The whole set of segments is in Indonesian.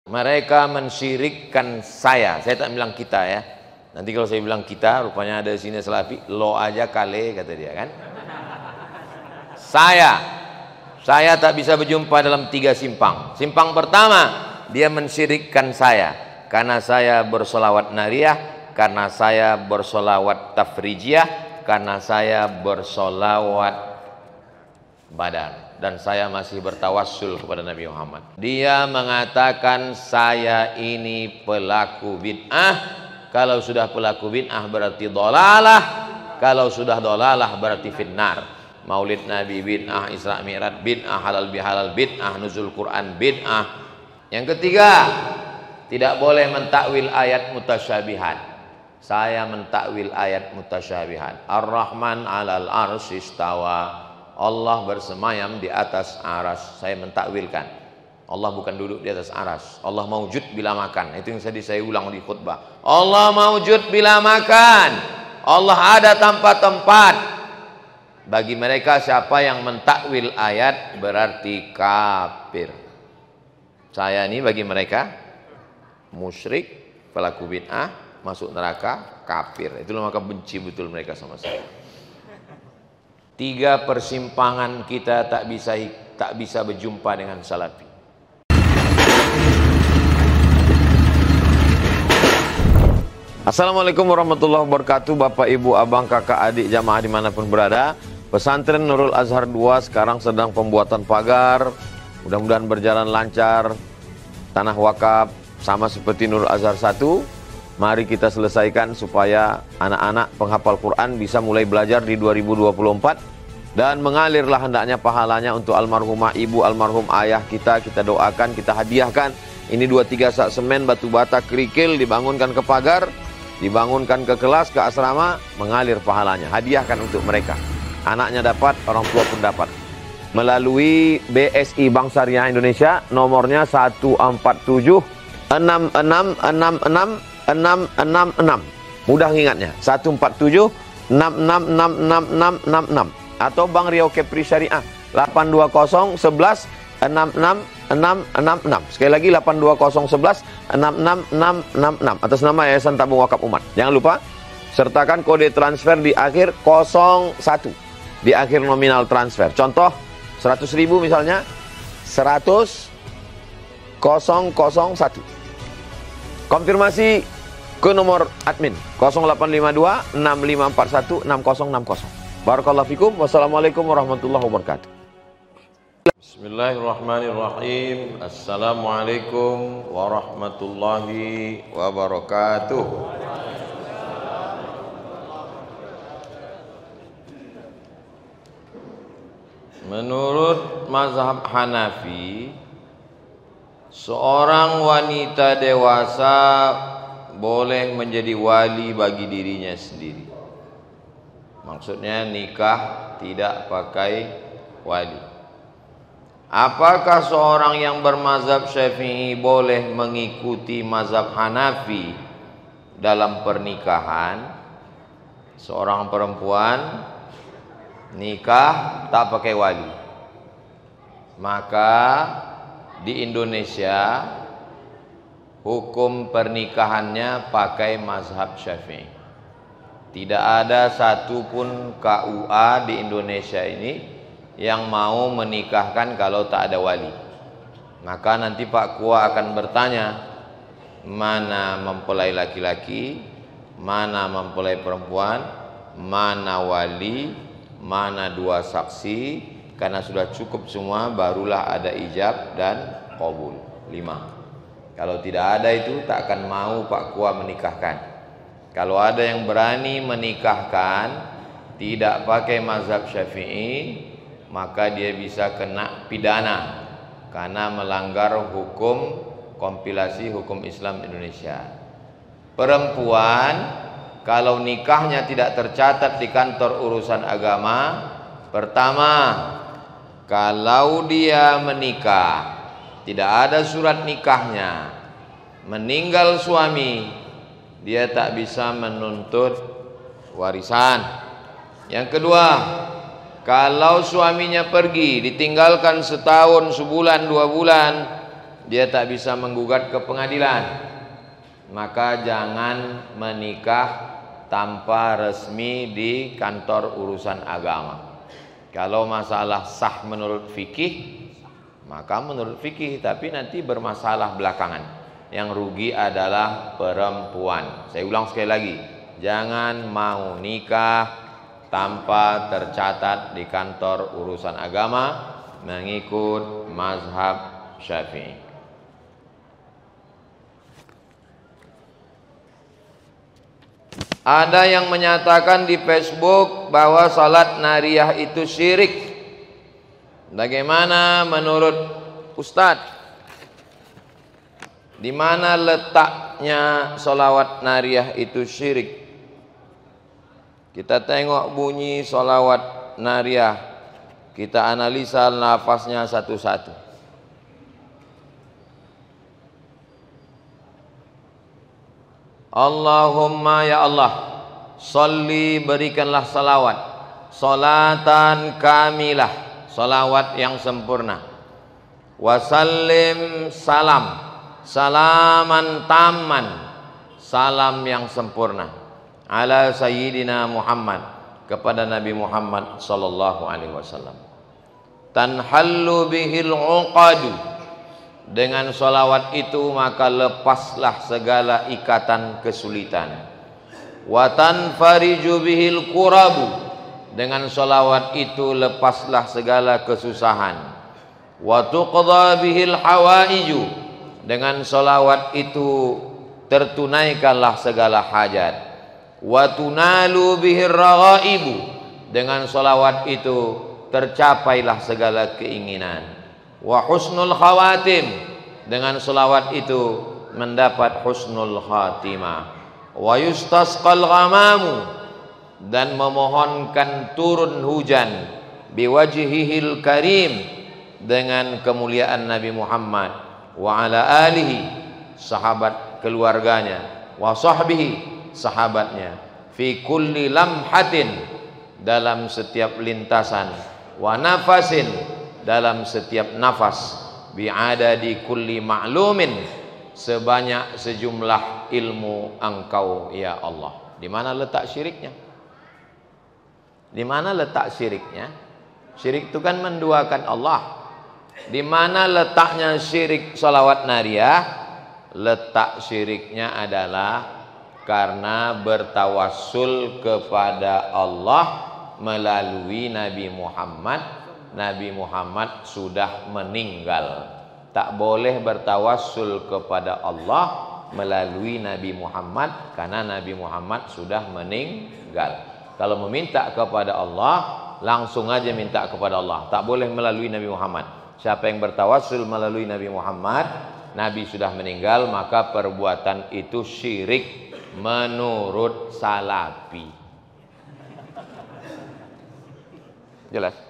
Mereka mensyirikkan saya tak bilang kita ya. Nanti kalau saya bilang kita, rupanya ada di sini Salafi, lo aja kale kata dia kan. Saya tak bisa berjumpa dalam 3 simpang. Simpang pertama, dia mensyirikkan saya karena saya bersolawat nariyah, karena saya bersolawat tafrijiyah, karena saya bersolawat badar, dan saya masih bertawassul kepada Nabi Muhammad. Dia mengatakan saya ini pelaku bid'ah. Kalau sudah pelaku bid'ah berarti dhalalah. Kalau sudah dhalalah berarti finnar. Maulid Nabi bid'ah, Isra Mi'raj bid'ah, halal bihalal bid'ah, nuzul Quran bid'ah. Yang ketiga, tidak boleh mentakwil ayat mutasyabihat. Saya mentakwil ayat mutasyabihat. Ar-Rahman 'alal arsy istawa. Allah bersemayam di atas aras. Saya mentakwilkan. Allah bukan duduk di atas aras. Allah maujud bila makan. Itu yang saya ulang di khutbah. Allah maujud bila makan. Allah ada tanpa tempat. Bagi mereka siapa yang mentakwil ayat berarti kafir. Saya ini bagi mereka musyrik, pelaku bid'ah, masuk neraka, kafir. Itulah maka benci betul mereka sama saya. 3 persimpangan kita tak bisa berjumpa dengan Salafi. Assalamualaikum warahmatullahi wabarakatuh. Bapak, ibu, abang, kakak, adik, jamaah dimanapun berada. Pesantren Nurul Azhar 2 sekarang sedang pembuatan pagar. Mudah-mudahan berjalan lancar. Tanah wakaf sama seperti Nurul Azhar 1. Mari kita selesaikan supaya anak-anak penghafal Quran bisa mulai belajar di 2024. Dan mengalirlah hendaknya pahalanya untuk almarhumah ibu, almarhum ayah kita. Kita doakan, kita hadiahkan. Ini 2-3 sak semen, batu bata, kerikil, dibangunkan ke pagar, dibangunkan ke kelas, ke asrama, mengalir pahalanya. Hadiahkan untuk mereka. Anaknya dapat, orang tua pun dapat. Melalui BSI Bank Syariah Indonesia, nomornya 147 6666 Mudah ingatnya, 147 666666. Atau Bank Riau Kepri Syariah 820 11 66666. Sekali lagi 820 11 66666 atas nama Yayasan Tabung Wakaf Umat. Jangan lupa sertakan kode transfer di akhir 01 di akhir nominal transfer. Contoh 100.000 misalnya 100 001. Konfirmasi ke nomor admin 0852 6541 6060. Barakallahu fikum. Wassalamualaikum warahmatullahi wabarakatuh. Bismillahirrahmanirrahim. Assalamualaikum warahmatullahi wabarakatuh. Menurut mazhab Hanafi, seorang wanita dewasa boleh menjadi wali bagi dirinya sendiri. Maksudnya nikah tidak pakai wali. Apakah seorang yang bermazhab Syafi'i boleh mengikuti mazhab Hanafi dalam pernikahan? Seorang perempuan nikah tak pakai wali, maka di Indonesia hukum pernikahannya pakai mazhab Syafi'i. Tidak ada satupun KUA di Indonesia ini yang mau menikahkan kalau tak ada wali. Maka nanti Pak Kua akan bertanya, mana mempelai laki-laki, mana mempelai perempuan, mana wali, mana 2 saksi. Karena sudah cukup semua, barulah ada ijab dan qabul. 5. Kalau tidak ada itu, tak akan mau Pak Kua menikahkan. Kalau ada yang berani menikahkan tidak pakai mazhab Syafi'i, maka dia bisa kena pidana karena melanggar hukum kompilasi hukum Islam Indonesia. Perempuan kalau nikahnya tidak tercatat di kantor urusan agama, pertama, kalau dia menikah tidak ada surat nikahnya, meninggal suami, dia tak bisa menuntut warisan. Yang kedua, kalau suaminya pergi, ditinggalkan setahun, sebulan, 2 bulan, dia tak bisa menggugat ke pengadilan, maka jangan menikah tanpa resmi di kantor urusan agama. Kalau masalah sah menurut fikih, maka menurut fikih, tapi nanti bermasalah belakangan. Yang rugi adalah perempuan. Saya ulang sekali lagi, jangan mau nikah tanpa tercatat di kantor urusan agama mengikut mazhab Syafi'i. Ada yang menyatakan di Facebook bahwa salat nariyah itu syirik. Bagaimana menurut Ustadz? Di mana letaknya salawat nariyah itu syirik? Kita tengok bunyi salawat nariyah, kita analisa lafaznya satu-satu. Allahumma ya Allah, salli, berikanlah salawat, salatan kamilah, salawat yang sempurna, wasallim, salam, salaman taman, salam yang sempurna, ala sayyidina Muhammad, kepada Nabi Muhammad sallallahu alaihi wasallam. Tanhallu bihil uqadu, dengan salawat itu maka lepaslah segala ikatan kesulitan. Wa tanfariju bihil kurabu, dengan salawat itu lepaslah segala kesusahan. Wa tuqdha bihil hawaiju, dengan salawat itu tertunaikanlah segala hajat. Wa tunalu bihir raghaibu, dengan salawat itu tercapailah segala keinginan. Wa husnul khawatim, dengan salawat itu mendapat husnul khatimah. Wa yustasqal ghamamu, dan memohonkan turun hujan, biwajhihil karim, dengan kemuliaan Nabi Muhammad, wa ala alihi, sahabat keluarganya, wa sahbihi, sahabatnya, fi kulli lamhatin, dalam setiap lintasan, wa nafasin, dalam setiap nafas, bi'adadi kulli ma'lumin, sebanyak sejumlah ilmu engkau ya Allah. Di mana letak syiriknya? Di mana letak syiriknya? Syirik itu kan menduakan Allah. Di mana letaknya syirik salawat nariyah? Letak syiriknya adalah karena bertawassul kepada Allah melalui Nabi Muhammad. Nabi Muhammad sudah meninggal. Tak boleh bertawassul kepada Allah melalui Nabi Muhammad, karena Nabi Muhammad sudah meninggal. Kalau meminta kepada Allah, langsung aja minta kepada Allah, tak boleh melalui Nabi Muhammad. Siapa yang bertawassul melalui Nabi Muhammad, Nabi sudah meninggal, maka perbuatan itu syirik menurut Salafi. Jelas?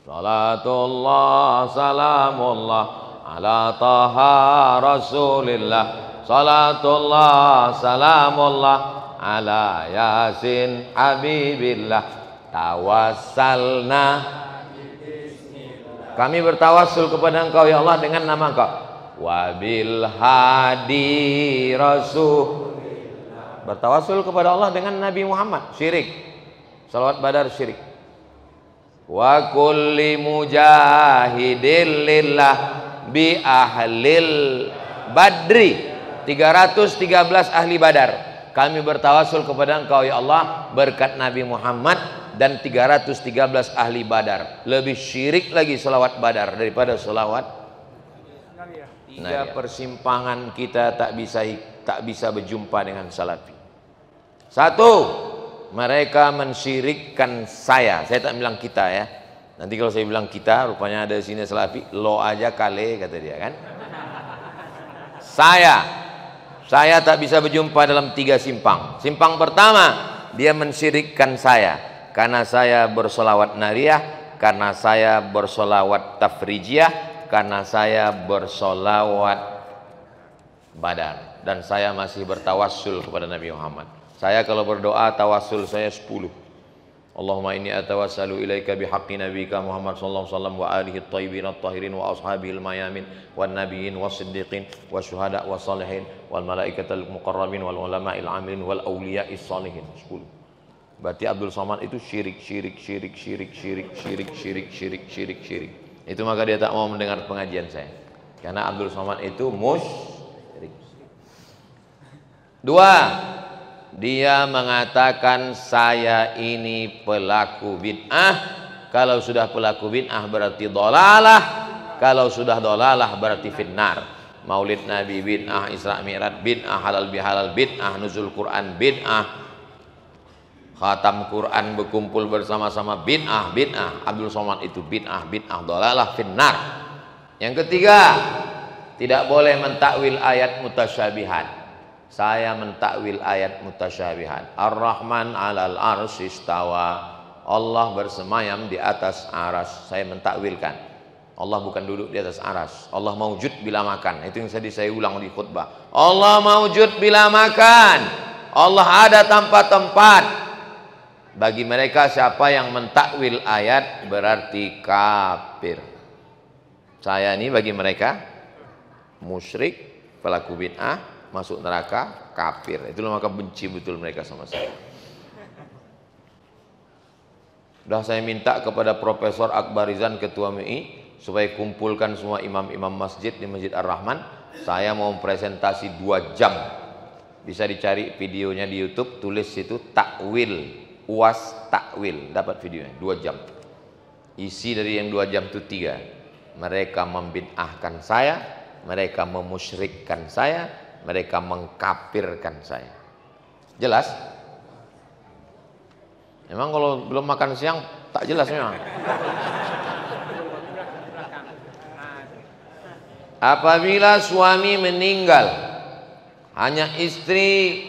Salatullah salamullah ala taha rasulillah, salatullah salamullah ala yasin habibillah, tawassalna, kami bertawassul kepada engkau ya Allah dengan nama engkau, wabil hadi rasul, bertawassul kepada Allah dengan Nabi Muhammad, syirik. Salawat Badar syirik. Wa kulli mujahidin lillah bi ahlil badri, 313 ahli Badar, kami bertawassul kepada engkau ya Allah berkat Nabi Muhammad dan 313 ahli Badar. Lebih syirik lagi salawat Badar daripada salawat Tiga persimpangan kita tak bisa berjumpa dengan Salafi. Satu, mereka mensyirikkan saya tak bilang kita ya. Nanti kalau saya bilang kita, rupanya ada sini Salafi, lo aja kale, kata dia kan. Saya tak bisa berjumpa dalam tiga simpang. Simpang pertama, dia mensyirikkan saya karena saya bersolawat nariyah, karena saya bersolawat tafrijiyah, karena saya bersolawat Badar, dan saya masih bertawassul kepada Nabi Muhammad. Saya kalau berdoa tawassul saya 10. Allahumma inni atawassalu ilaika bihaqqi nabiyyika Muhammad sallallahu alaihi wasallam wa alihi at-thayyibin at-tahirin wa ashabihi al-mayamin wan nabiyyin was-siddiqin wasyuhada was-salihin wal malaikatil muqarrabin wal ulama'il amilin wal awliya'is salihin. 10. Berarti Abdul Somad itu syirik. Itu maka dia tak mau mendengar pengajian saya. Karena Abdul Somad itu musyrik. 2. Dia mengatakan saya ini pelaku bid'ah. Kalau sudah pelaku bid'ah berarti dhalalah. Kalau sudah dhalalah berarti finnar. Maulid Nabi bid'ah, Isra Mi'raj bid'ah, halal bihalal bid'ah, nuzul Quran bid'ah, khatam Quran berkumpul bersama-sama bid'ah. Abdul Somad itu bid'ah, dhalalah, finnar. Yang ketiga, tidak boleh mentakwil ayat mutasyabihat. Saya mentakwil ayat mutasyabihat. Ar-Rahman 'alal arsy istawa. Allah bersemayam di atas aras. Saya mentakwilkan. Allah bukan duduk di atas aras. Allah maujud bila makan. Itu yang saya ulang di khutbah. Allah maujud bila makan. Allah ada tanpa tempat. Bagi mereka siapa yang mentakwil ayat berarti kafir. Saya ini bagi mereka musyrik, pelaku bid'ah, masuk neraka, kafir. Itulah maka benci betul mereka sama saya. Sudah saya minta kepada Profesor Akbarizan Ketua MUI supaya kumpulkan semua imam-imam masjid di Masjid Ar-Rahman. Saya mau presentasi 2 jam. Bisa dicari videonya di YouTube, tulis situ takwil, UAS takwil, dapat videonya 2 jam. Isi dari yang 2 jam itu 3. Mereka membid'ahkan saya, mereka memusyrikkan saya, mereka mengkafirkan saya. Jelas? Memang kalau belum makan siang tak jelas memang. Apabila suami meninggal, hanya istri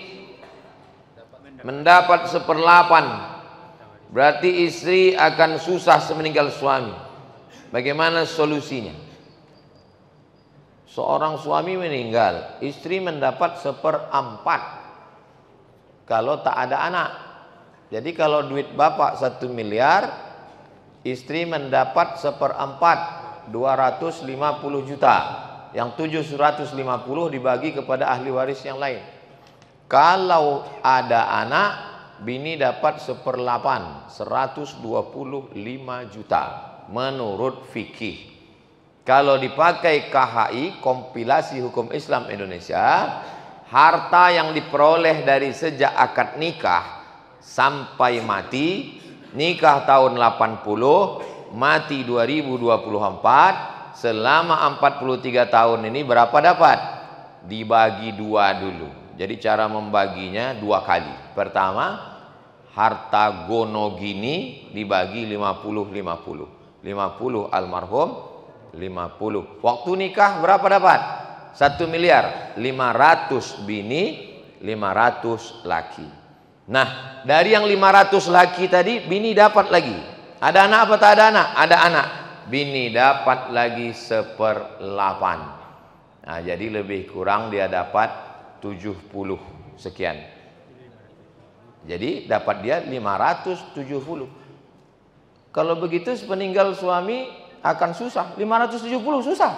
mendapat 1/8, berarti istri akan susah semeninggal suami. Bagaimana solusinya? Seorang suami meninggal, istri mendapat 1/4 kalau tak ada anak. Jadi kalau duit bapak 1 miliar, istri mendapat 1/4, 250 juta. Yang 750 dibagi kepada ahli waris yang lain. Kalau ada anak, bini dapat 1/8, 125 juta menurut fikih. Kalau dipakai KHI, kompilasi hukum Islam Indonesia, harta yang diperoleh dari sejak akad nikah sampai mati, nikah tahun 80, mati 2024, selama 43 tahun ini berapa dapat? Dibagi 2 dulu. Jadi cara membaginya 2 kali. Pertama, harta gonogini dibagi 50-50. 50 almarhum, 50. Waktu nikah berapa dapat? 1 miliar. 500 bini, 500 laki. Nah, dari yang 500 laki tadi, bini dapat lagi. Ada anak apa tak ada anak? Ada anak. Bini dapat lagi 1/8. Nah, jadi lebih kurang dia dapat 70 sekian. Jadi dapat dia 570. Kalau begitu sepeninggal suami akan susah. 570 susah.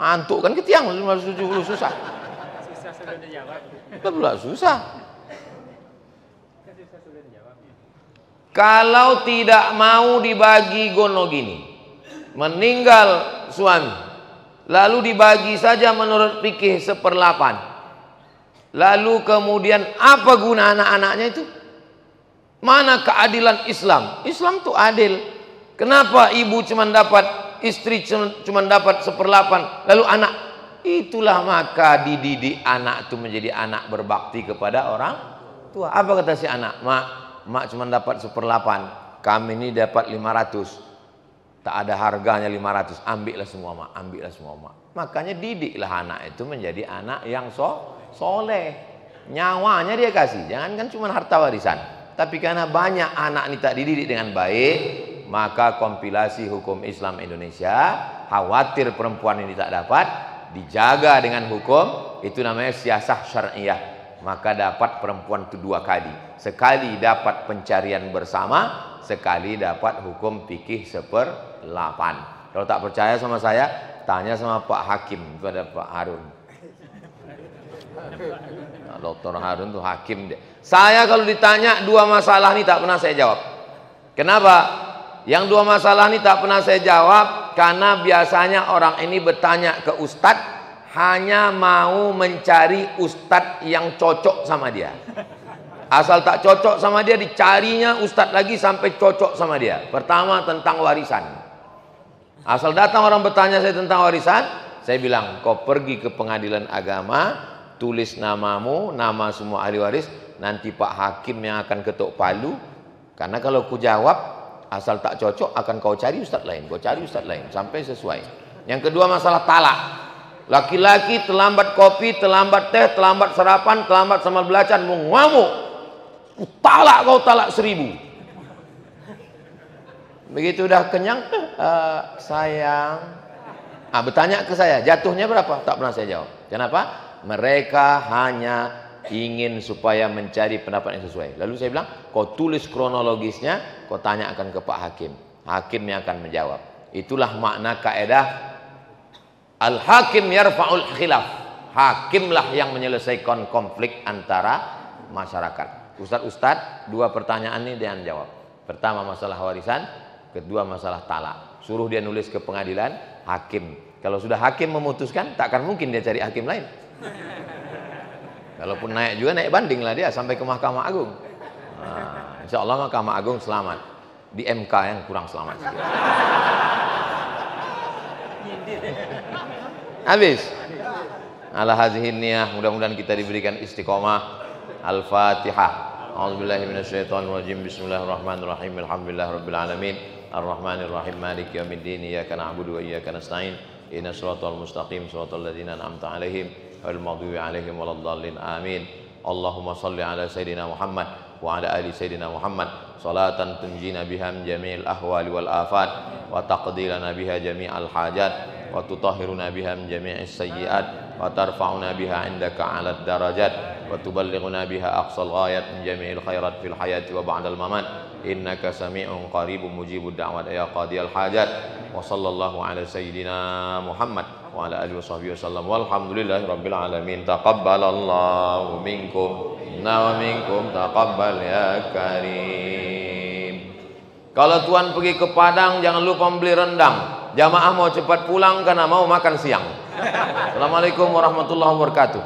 Antuk kan ketiang 570 susah. Susah susah. Kalau tidak mau dibagi gono gini, meninggal suami, lalu dibagi saja menurut fikih 1/8. Lalu kemudian apa guna anak-anaknya itu? Mana keadilan Islam? Islam itu adil. Kenapa ibu cuma dapat, istri cuma dapat 1/8, lalu anak? Itulah maka dididik anak itu menjadi anak berbakti kepada orang tua. Apa kata si anak? Mak cuma dapat 1/8, kami ini dapat 500. Tak ada harganya 500, ambillah semua mak, ambillah semua mak. Makanya didiklah anak itu menjadi anak yang soleh. Nyawanya dia kasih, jangan kan cuma harta warisan. Tapi karena banyak anak ini tak dididik dengan baik, maka kompilasi hukum Islam Indonesia khawatir perempuan ini tak dapat dijaga dengan hukum. Itu namanya siasah syariah, maka dapat perempuan itu 2 kali. Sekali dapat pencarian bersama, sekali dapat hukum fikih 1/8. Kalau tak percaya sama saya, tanya sama Pak Hakim, itu ada Pak Harun. Nah, Dr. Harun tuh hakim dia. Saya kalau ditanya 2 masalah ini tak pernah saya jawab. Kenapa? Yang 2 masalah ini tak pernah saya jawab karena biasanya orang ini bertanya ke ustadz hanya mau mencari ustadz yang cocok sama dia. Asal tak cocok sama dia, dicarinya ustadz lagi sampai cocok sama dia. Pertama tentang warisan. Asal datang orang bertanya saya tentang warisan, saya bilang, kau pergi ke pengadilan agama, tulis namamu, nama semua ahli waris, nanti Pak Hakim yang akan ketuk palu. Karena kalau ku jawab, asal tak cocok akan kau cari ustadz lain, kau cari ustadz lain sampai sesuai. Yang kedua masalah talak. Laki-laki terlambat kopi, terlambat teh, terlambat sarapan, terlambat sambal belacan, mau ngamuk. Talak kau, talak 1000. Begitu udah kenyang, sayang. Bertanya ke saya, jatuhnya berapa? Tak pernah saya jawab. Kenapa? Mereka hanya ingin supaya mencari pendapat yang sesuai. Lalu saya bilang, kau tulis kronologisnya, kau tanyakan ke Pak Hakim. Hakim yang akan menjawab. Itulah makna kaedah Al-Hakim yarfa'ul khilaf. Hakimlah yang menyelesaikan konflik antara masyarakat. Ustadz, 2 pertanyaan ini dia jawab. Pertama masalah warisan, kedua masalah talak. Suruh dia nulis ke pengadilan, hakim. Kalau sudah hakim memutuskan, takkan mungkin dia cari hakim lain. Kalaupun naik juga, naik banding lah dia sampai ke Mahkamah Agung. Nah, insya Allah Mahkamah Agung selamat. Di MK yang kurang selamat sedikit. Habis. Ala hazihin niyah, mudah-mudahan kita diberikan istiqomah. Al-Fatihah. A'udzubillahi minasyaitonir rajim. Bismillahirrahmanirrahim. Alhamdulillahirabbil alamin. Arrahmanirrahim. Maliki yaumiddin. Iyyaka na'budu wa iyyaka nasta'in. Ihdinas siratal mustaqim, siratal ladzina an'amta 'alaihim ghairil maghdubi 'alaihim waladdallin. Amin. Allahumma shalli ala sayidina Muhammad wa ala ali sayidina Muhammad salatan tunjina biha min jami'il ahwali wal afat wa taqdi lana biha jami'al hajat wa tutahhiruna biha min jami'is sayyi'at wa tarfa'una biha 'indaka 'alad darajat wa tuballighuna biha aqsal ghayat min jami'il khairat fil hayati wa ba'dal mamat innaka sami'un qaribun mujibud da'wat ya qadiyal hajat wa sallallahu ala sayyidina Muhammad wa ala alihi washabbihi wasallam walhamdulillahi rabbil alamin. Taqabbalallahu minkum wa minkum taqabbal ya karim. Kalau tuan pergi ke Padang jangan lupa beli rendang. Jamaah mau cepat pulang karena mau makan siang. Assalamualaikum warahmatullahi wabarakatuh.